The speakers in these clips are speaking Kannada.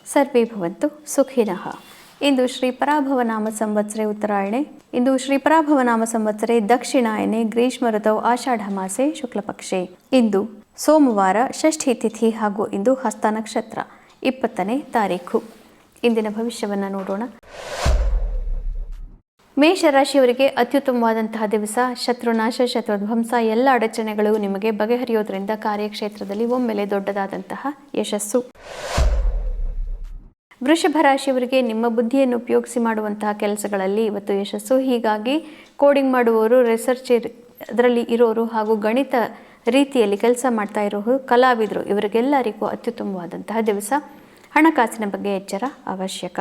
ಸರ್ವೇ ಭವಂತು ಸುಖಿನಃ. ಇಂದು ಶ್ರೀ ಪರಾಭವನಾಮ ಸಂವತ್ಸರೆ ಉತ್ತರಾಯಣೆ. ಇಂದು ಶ್ರೀ ಪರಾಭವನಾಮ ಸಂವತ್ಸರೆ ದಕ್ಷಿಣಾಯನೆ ಗ್ರೀಷ್ಮ ಋತೌ ಆಷಾಢ ಮಾಸೆ ಶುಕ್ಲಪಕ್ಷೆ. ಇಂದು ಸೋಮವಾರ ಷಷ್ಠಿ ತಿಥಿ ಹಾಗೂ ಇಂದು ಹಸ್ತ ನಕ್ಷತ್ರ 20ನೇ ತಾರೀಖು. ಇಂದಿನ ಭವಿಷ್ಯವನ್ನು ನೋಡೋಣ. ಮೇಷರಾಶಿಯವರಿಗೆ ಅತ್ಯುತ್ತಮವಾದಂತಹ ದಿವಸ. ಶತ್ರುನಾಶ, ಶತ್ರುಧ್ವಂಸ, ಎಲ್ಲ ಅಡಚಣೆಗಳು ನಿಮಗೆ ಬಗೆಹರಿಯೋದ್ರಿಂದ ಕಾರ್ಯಕ್ಷೇತ್ರದಲ್ಲಿ ಒಮ್ಮೆಲೆ ದೊಡ್ಡದಾದಂತಹ ಯಶಸ್ಸು. ವೃಷಭ ರಾಶಿಯವರಿಗೆ ನಿಮ್ಮ ಬುದ್ಧಿಯನ್ನು ಉಪಯೋಗಿಸಿ ಮಾಡುವಂತಹ ಕೆಲಸಗಳಲ್ಲಿ ಇವತ್ತು ಯಶಸ್ಸು. ಹೀಗಾಗಿ ಕೋಡಿಂಗ್ ಮಾಡುವವರು, ರಿಸರ್ಚ್ ಅದರಲ್ಲಿ ಇರೋರು ಹಾಗೂ ಗಣಿತ ರೀತಿಯಲ್ಲಿ ಕೆಲಸ ಮಾಡ್ತಾ ಇರೋರು, ಕಲಾವಿದರು, ಇವರಿಗೆಲ್ಲರಿಗೂ ಅತ್ಯುತ್ತಮವಾದಂತಹ ದಿವಸ. ಹಣಕಾಸಿನ ಬಗ್ಗೆ ಎಚ್ಚರ ಅವಶ್ಯಕ.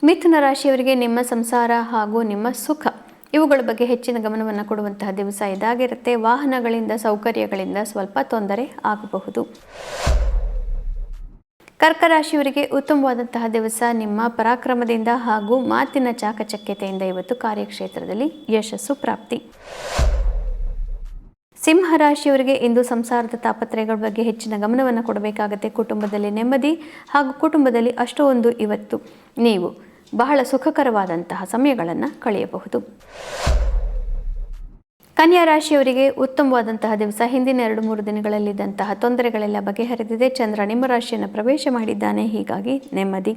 ಮಿಥುನ ರಾಶಿಯವರಿಗೆ ನಿಮ್ಮ ಸಂಸಾರ ಹಾಗೂ ನಿಮ್ಮ ಸುಖ ಇವುಗಳ ಬಗ್ಗೆ ಹೆಚ್ಚಿನ ಗಮನವನ್ನು ಕೊಡುವಂತಹ ದಿವಸ ಇದಾಗಿರುತ್ತೆ. ವಾಹನಗಳಿಂದ, ಸೌಕರ್ಯಗಳಿಂದ ಸ್ವಲ್ಪ ತೊಂದರೆ ಆಗಬಹುದು. ಕರ್ಕ ರಾಶಿಯವರಿಗೆ ಉತ್ತಮವಾದಂತಹ ದಿವಸ. ನಿಮ್ಮ ಪರಾಕ್ರಮದಿಂದ ಹಾಗೂ ಮಾತಿನ ಚಾಕಚಕ್ಯತೆಯಿಂದ ಇವತ್ತು ಕಾರ್ಯಕ್ಷೇತ್ರದಲ್ಲಿ ಯಶಸ್ಸು ಪ್ರಾಪ್ತಿ. ಸಿಂಹ ರಾಶಿಯವರಿಗೆ ಇಂದು ಸಂಸಾರದ ತಾಪತ್ರಯಗಳ ಬಗ್ಗೆ ಹೆಚ್ಚಿನ ಗಮನವನ್ನು ಕೊಡಬೇಕಾಗುತ್ತೆ. ಕುಟುಂಬದಲ್ಲಿ ನೆಮ್ಮದಿ ಹಾಗೂ ಕುಟುಂಬದಲ್ಲಿ ಅಷ್ಟೊಂದು ಇವತ್ತು ನೀವು ಬಹಳ ಸುಖಕರವಾದಂತಹ ಸಮಯಗಳನ್ನು ಕಳೆಯಬಹುದು. ಕನ್ಯಾ ರಾಶಿಯವರಿಗೆ ಉತ್ತಮವಾದಂತಹ ದಿವಸ. ಹಿಂದಿನ 2-3 ದಿನಗಳಲ್ಲಿದ್ದಂತಹ ತೊಂದರೆಗಳೆಲ್ಲ ಬಗೆಹರಿದಿದೆ. ಚಂದ್ರ ನಿಮ್ಮ ರಾಶಿಯನ್ನು ಪ್ರವೇಶ ಮಾಡಿದ್ದಾನೆ, ಹೀಗಾಗಿ ನೆಮ್ಮದಿ.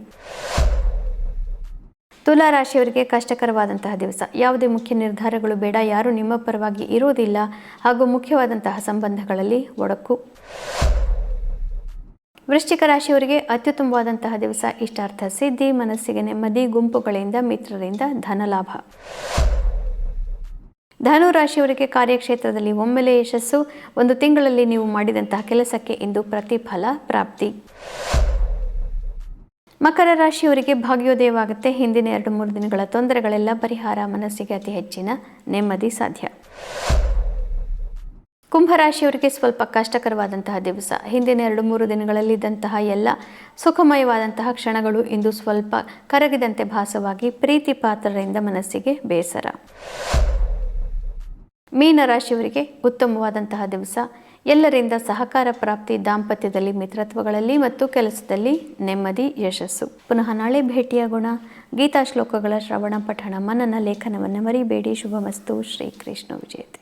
ತುಲಾ ರಾಶಿಯವರಿಗೆ ಕಷ್ಟಕರವಾದಂತಹ ದಿವಸ. ಯಾವುದೇ ಮುಖ್ಯ ನಿರ್ಧಾರಗಳು ಬೇಡ, ಯಾರು ನಿಮ್ಮ ಪರವಾಗಿ ಇರೋದಿಲ್ಲ ಹಾಗೂ ಮುಖ್ಯವಾದಂತಹ ಸಂಬಂಧಗಳಲ್ಲಿ ಒಡಕು. ವೃಶ್ಚಿಕ ರಾಶಿಯವರಿಗೆ ಅತ್ಯುತ್ತಮವಾದಂತಹ ದಿವಸ. ಇಷ್ಟಾರ್ಥ ಸಿದ್ಧಿ, ಮನಸ್ಸಿಗೆ ನೆಮ್ಮದಿ, ಗುಂಪುಗಳಿಂದ, ಮಿತ್ರರಿಂದ ಧನಲಾಭ. ಧನು ರಾಶಿಯವರಿಗೆ ಕಾರ್ಯಕ್ಷೇತ್ರದಲ್ಲಿ ಒಮ್ಮೆಲೆ ಯಶಸ್ಸು. ಒಂದು ತಿಂಗಳಲ್ಲಿ ನೀವು ಮಾಡಿದಂತಹ ಕೆಲಸಕ್ಕೆ ಇಂದು ಪ್ರತಿಫಲ ಪ್ರಾಪ್ತಿ. ಮಕರ ರಾಶಿಯವರಿಗೆ ಭಾಗ್ಯೋದಯವಾಗುತ್ತೆ. ಹಿಂದಿನ 2-3 ದಿನಗಳ ತೊಂದರೆಗಳೆಲ್ಲ ಪರಿಹಾರ, ಮನಸ್ಸಿಗೆ ಅತಿ ಹೆಚ್ಚಿನ ನೆಮ್ಮದಿ ಸಾಧ್ಯ. ಕುಂಭರಾಶಿಯವರಿಗೆ ಸ್ವಲ್ಪ ಕಷ್ಟಕರವಾದಂತಹ ದಿವಸ. ಹಿಂದಿನ 2-3 ದಿನಗಳಲ್ಲಿದ್ದಂತಹ ಎಲ್ಲ ಸುಖಮಯವಾದಂತಹ ಕ್ಷಣಗಳು ಇಂದು ಸ್ವಲ್ಪ ಕರಗಿದಂತೆ ಭಾಸವಾಗಿ ಪ್ರೀತಿ ಪಾತ್ರರಿಂದ ಮನಸ್ಸಿಗೆ ಬೇಸರ. ಮೀನ ರಾಶಿಯವರಿಗೆ ಉತ್ತಮವಾದಂತಹ ದಿವಸ. ಎಲ್ಲರಿಂದ ಸಹಕಾರ ಪ್ರಾಪ್ತಿ, ದಾಂಪತ್ಯದಲ್ಲಿ, ಮಿತ್ರತ್ವಗಳಲ್ಲಿ ಮತ್ತು ಕೆಲಸದಲ್ಲಿ ನೆಮ್ಮದಿ, ಯಶಸ್ಸು. ಪುನಃ ನಾಳೆ ಭೇಟಿಯಾಗೋಣ. ಗೀತಾ ಶ್ಲೋಕಗಳ ಶ್ರವಣ, ಪಠಣ, ಮನನ, ಲೇಖನವನ್ನು ಮರಿಬೇಡಿ. ಶುಭಮಸ್ತು. ಶ್ರೀಕೃಷ್ಣ ವಿಜಯತೆ.